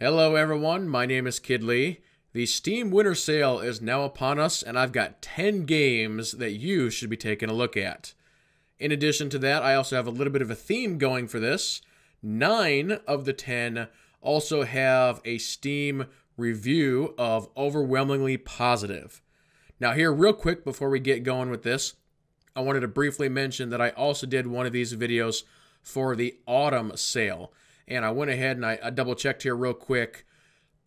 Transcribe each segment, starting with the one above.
Hello everyone, my name is Kid Lee. The Steam Winter Sale is now upon us, and I've got 10 games that you should be taking a look at. In addition to that, I also have a little bit of a theme going for this. 9 of the 10 also have a Steam review of overwhelmingly positive. Now here, real quick before we get going with this, I wanted to briefly mention that I also did one of these videos for the autumn sale. And I went ahead and I double-checked here real quick.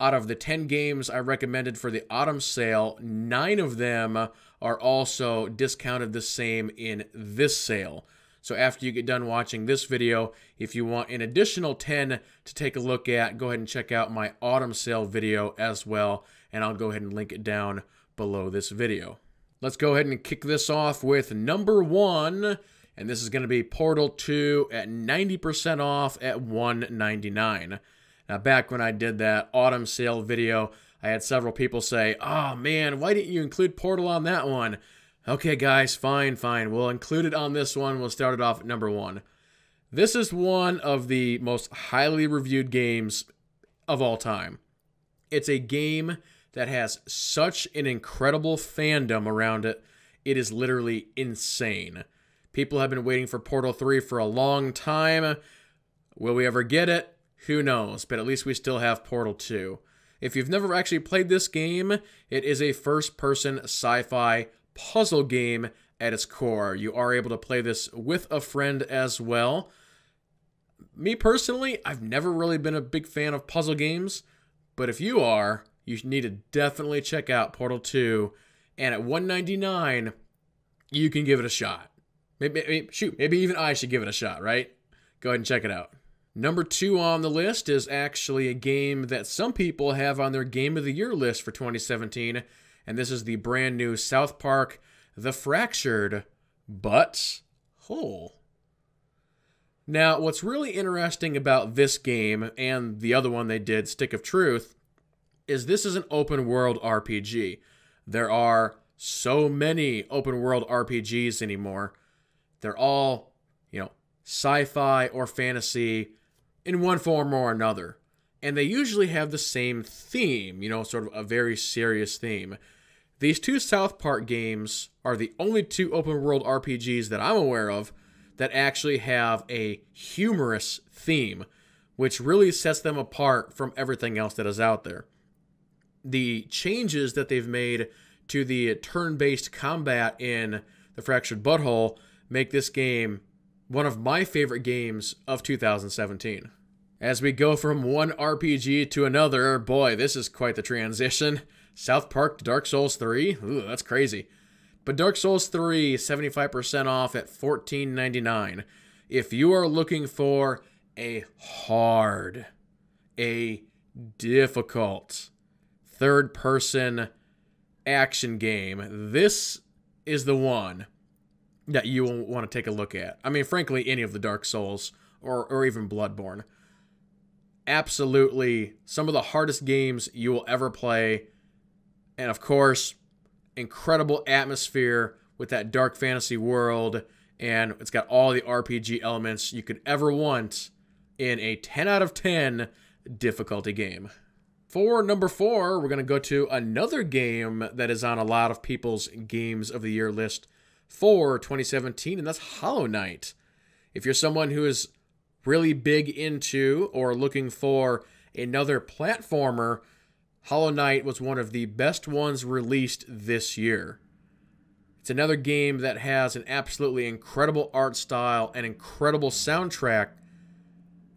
Out of the 10 games I recommended for the autumn sale, 9 of them are also discounted the same in this sale. So after you get done watching this video, if you want an additional 10 to take a look at, go ahead and check out my autumn sale video as well, and I'll go ahead and link it down below this video. Let's go ahead and kick this off with number 1. And this is going to be Portal 2 at 90% off at $199. Now, back when I did that autumn sale video, I had several people say, "Oh man, why didn't you include Portal on that one?" Okay guys, fine. We'll include it on this one. We'll start it off at number 1. This is one of the most highly reviewed games of all time. It's a game that has such an incredible fandom around it. It is literally insane. People have been waiting for Portal 3 for a long time. Will we ever get it? Who knows, but at least we still have Portal 2. If you've never actually played this game, it is a first-person sci-fi puzzle game at its core. You are able to play this with a friend as well. Me personally, I've never really been a big fan of puzzle games, but if you are, you need to definitely check out Portal 2, and at $199, you can give it a shot. Maybe even I should give it a shot, right? Go ahead and check it out. Number 2 on the list is actually a game that some people have on their Game of the Year list for 2017, and this is the brand new South Park The Fractured But Whole. Now, what's really interesting about this game, and the other one they did, Stick of Truth, is this is an open world RPG. There are so many open world RPGs anymore. They're all, sci-fi or fantasy in one form or another. And they usually have the same theme, sort of a very serious theme. These 2 South Park games are the only 2 open world RPGs that I'm aware of that actually have a humorous theme, which really sets them apart from everything else that is out there. The changes that they've made to the turn-based combat in The Fractured Butthole make this game one of my favorite games of 2017. As we go from one RPG to another, boy, this is quite the transition. South Park to Dark Souls 3? Ooh, that's crazy. But Dark Souls 3, 75% off at $14.99. If you are looking for a hard, a difficult, third-person action game, this is the one that you will want to take a look at. I mean, frankly, any of the Dark Souls or even Bloodborne. Absolutely some of the hardest games you will ever play. And of course, incredible atmosphere with that dark fantasy world. And it's got all the RPG elements you could ever want in a 10 out of 10 difficulty game. For number 4, we're going to go to another game that is on a lot of people's Games of the Year list for 2017, and that's Hollow Knight. If you're someone who is really big into or looking for another platformer, Hollow Knight was one of the best ones released this year. It's another game that has an absolutely incredible art style, an incredible soundtrack,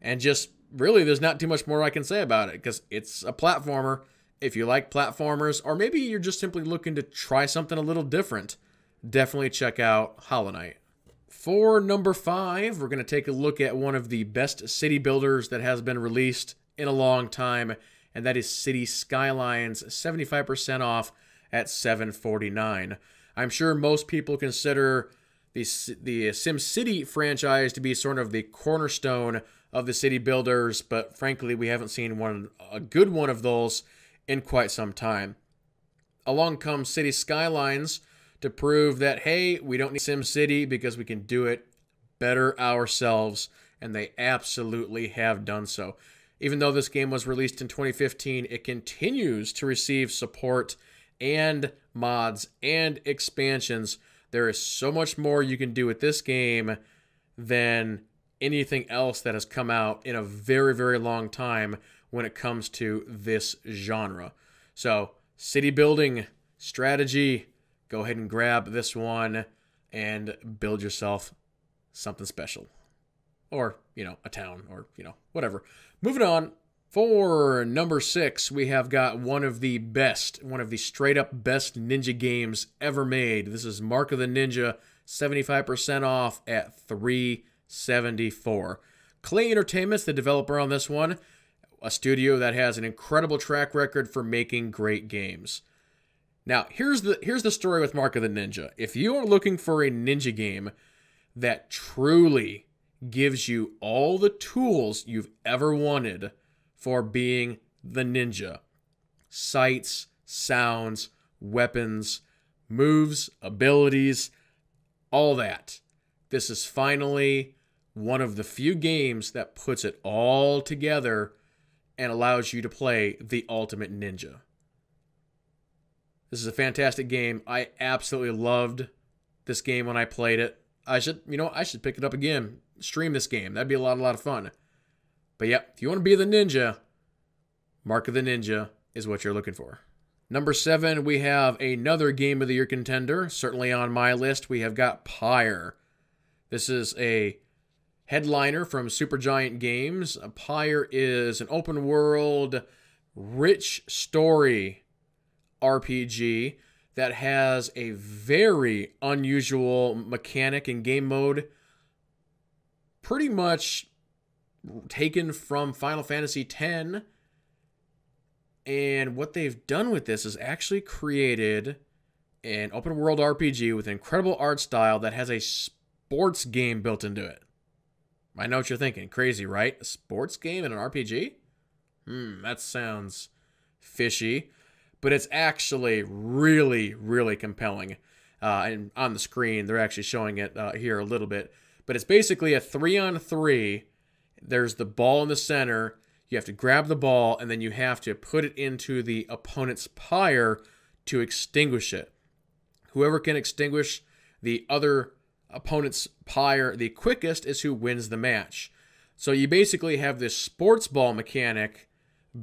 and just really there's not too much more I can say about it because it's a platformer. If you like platformers, or maybe you're just simply looking to try something a little different, definitely check out Hollow Knight. For number 5, we're going to take a look at one of the best city builders that has been released in a long time, and that is City Skylines, 75% off at $749. I'm sure most people consider the SimCity franchise to be sort of the cornerstone of the city builders, but frankly, we haven't seen a good one of those in quite some time. Along comes City Skylines to prove that, hey, we don't need SimCity because we can do it better ourselves, and they absolutely have done so. Even though this game was released in 2015, it continues to receive support and mods and expansions. There is so much more you can do with this game than anything else that has come out in a very, very long time when it comes to this genre. So, city building, strategy, go ahead and grab this one and build yourself something special. Or, a town, or, whatever. Moving on, for number 6, we have got one of the straight up best ninja games ever made. This is Mark of the Ninja, 75% off at $3.74. Clay Entertainment's the developer on this one, a studio that has an incredible track record for making great games. Now, here's the story with Mark of the Ninja. If you are looking for a ninja game that truly gives you all the tools you've ever wanted for being the ninja, sights, sounds, weapons, moves, abilities, all that, this is finally one of the few games that puts it all together and allows you to play the ultimate ninja. This is a fantastic game. I absolutely loved this game when I played it. I should pick it up again, stream this game. That'd be a lot of fun. But yep, if you want to be the ninja, Mark of the Ninja is what you're looking for. Number 7, we have another Game of the Year contender. Certainly on my list, we have got Pyre. This is a headliner from Supergiant Games. Pyre is an open world, rich story RPG that has a very unusual mechanic and game mode, pretty much taken from Final Fantasy X. And what they've done with this is actually created an open world RPG with an incredible art style that has a sports game built into it. I know what you're thinking. Crazy, right? A sports game and an RPG? That sounds fishy. But it's actually really, really compelling. And on the screen, they're actually showing it here a little bit. But it's basically a 3-on-3. There's the ball in the center. You have to grab the ball, and then you have to put it into the opponent's pyre to extinguish it. Whoever can extinguish the other opponent's pyre the quickest is who wins the match. So you basically have this sports ball mechanic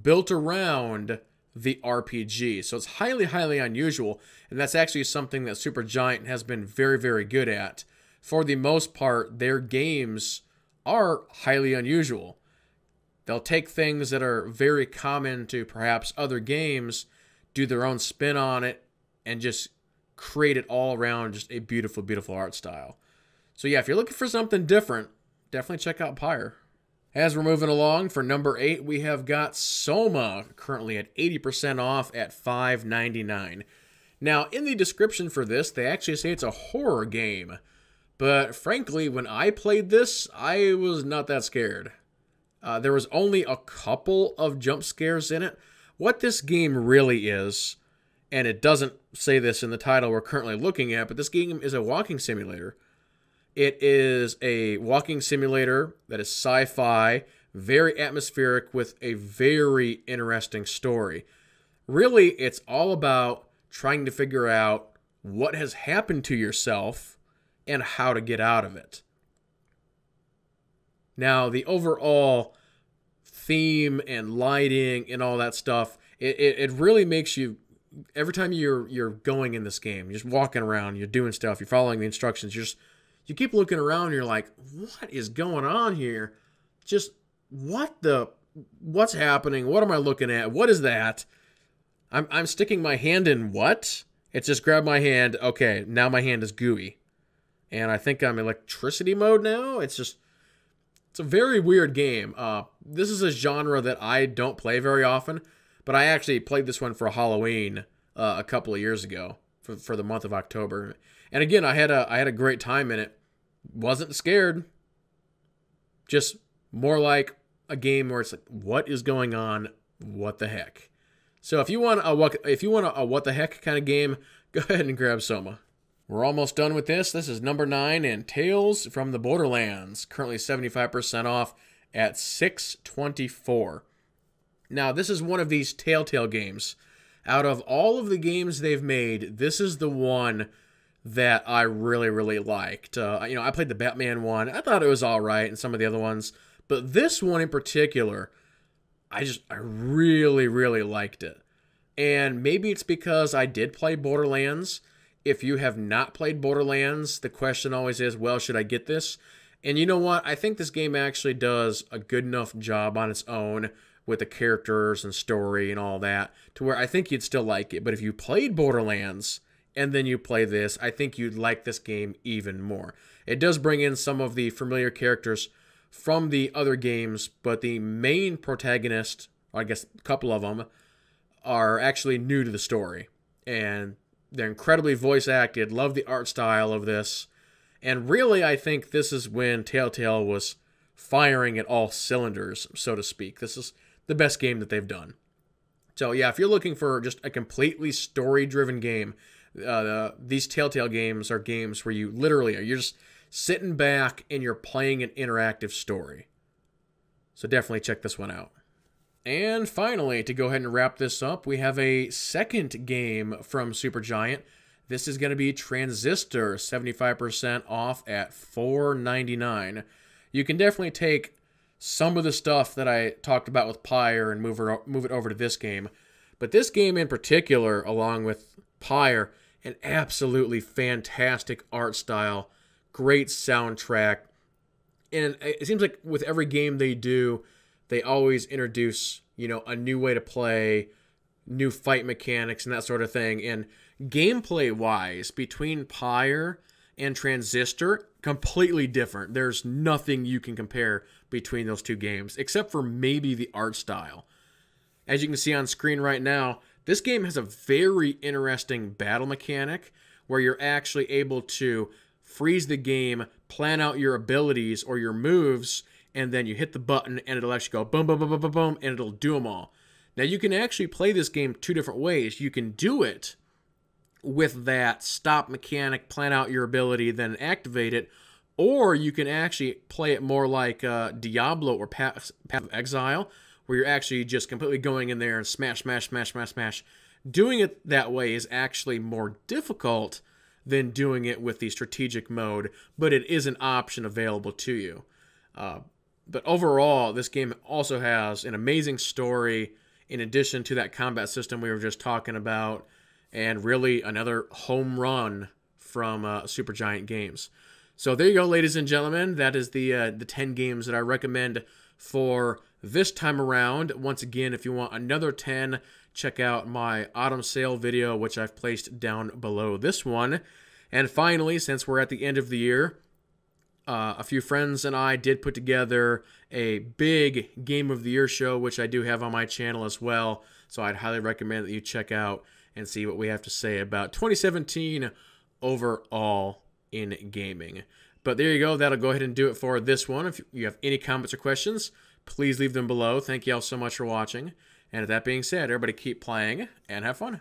built around the RPG. So it's highly, highly unusual, and that's actually something that Supergiant has been very, very good at. For the most part, their games are highly unusual. They'll take things that are very common to perhaps other games, do their own spin on it, and just create it all around just a beautiful, beautiful art style. So yeah, if you're looking for something different, definitely check out Pyre. As we're moving along, for number 8, we have got Soma, currently at 80% off at $5.99. Now, in the description for this, they actually say it's a horror game. But frankly, when I played this, I was not that scared. There was only a couple of jump scares in it. What this game really is, and it doesn't say this in the title we're currently looking at, but this game is a walking simulator. It is a walking simulator that is sci-fi, very atmospheric, with a very interesting story. Really, it's all about trying to figure out what has happened to yourself and how to get out of it. Now, the overall theme and lighting and all that stuff, it really makes you, every time you're going in this game, you're just walking around, you're doing stuff, you're following the instructions, you keep looking around and you're like, what is going on here? Just, what's happening? What am I looking at? What is that? I'm sticking my hand in what? It's just grab my hand. Okay, now my hand is gooey. And I think I'm electricity mode now. It's a very weird game. This is a genre that I don't play very often, but I actually played this one for Halloween a couple of years ago for the month of October. And again, I had a great time in it. Wasn't scared. Just more like a game where it's like, what is going on? What the heck? So if you want a what the heck kind of game, go ahead and grab Soma. We're almost done with this. This is number 9, and Tales from the Borderlands, currently 75% off at 624. Now, this is one of these Telltale games. Out of all of the games they've made, this is the one that I really, really liked. I played the Batman one. I thought it was all right, and some of the other ones. But this one in particular, I really, really liked it. And maybe it's because I did play Borderlands. If you have not played Borderlands, the question always is, well, should I get this? And you know what? I think this game actually does a good enough job on its own with the characters and story and all that to where I think you'd still like it. But if you played Borderlands and then you play this, I think you'd like this game even more. It does bring in some of the familiar characters from the other games, but the main protagonist, or I guess a couple of them, are actually new to the story. And they're incredibly voice acted. Love the art style of this. And really, I think this is when Telltale was firing at all cylinders, so to speak. This is the best game that they've done. So yeah, if you're looking for just a completely story-driven game, these Telltale games are games where you literally you're just sitting back and you're playing an interactive story. So definitely check this one out. And finally, to go ahead and wrap this up, we have a second game from Supergiant. This is going to be Transistor, 75% off at $4.99. You can definitely take some of the stuff that I talked about with Pyre and move it over to this game. But this game in particular, along with Pyre, an absolutely fantastic art style, great soundtrack. And it seems like with every game they do, they always introduce, a new way to play, new fight mechanics and that sort of thing. And gameplay-wise, between Pyre and Transistor, completely different. There's nothing you can compare between those two games, except for maybe the art style. As you can see on screen right now, this game has a very interesting battle mechanic where you're actually able to freeze the game, plan out your abilities or your moves, and then you hit the button and it'll actually go boom, boom, boom, boom, boom, boom, and it'll do them all. Now, you can actually play this game two different ways. You can do it with that stop mechanic, plan out your ability, then activate it, or you can actually play it more like Diablo or Path of Exile, where you're actually just completely going in there and smash, smash, smash, smash, smash. Doing it that way is actually more difficult than doing it with the strategic mode, but it is an option available to you. But overall, this game also has an amazing story in addition to that combat system we were just talking about, and really another home run from Supergiant Games. So there you go, ladies and gentlemen. That is the 10 games that I recommend for this time around. Once again, if you want another 10, check out my autumn sale video, which I've placed down below this one. And finally, since we're at the end of the year, a few friends and I did put together a big Game of the Year show, which I do have on my channel as well. So I'd highly recommend that you check out and see what we have to say about 2017 overall in gaming. But there you go. That'll go ahead and do it for this one. If you have any comments or questions, please leave them below. Thank you all so much for watching. And with that being said, everybody keep playing and have fun.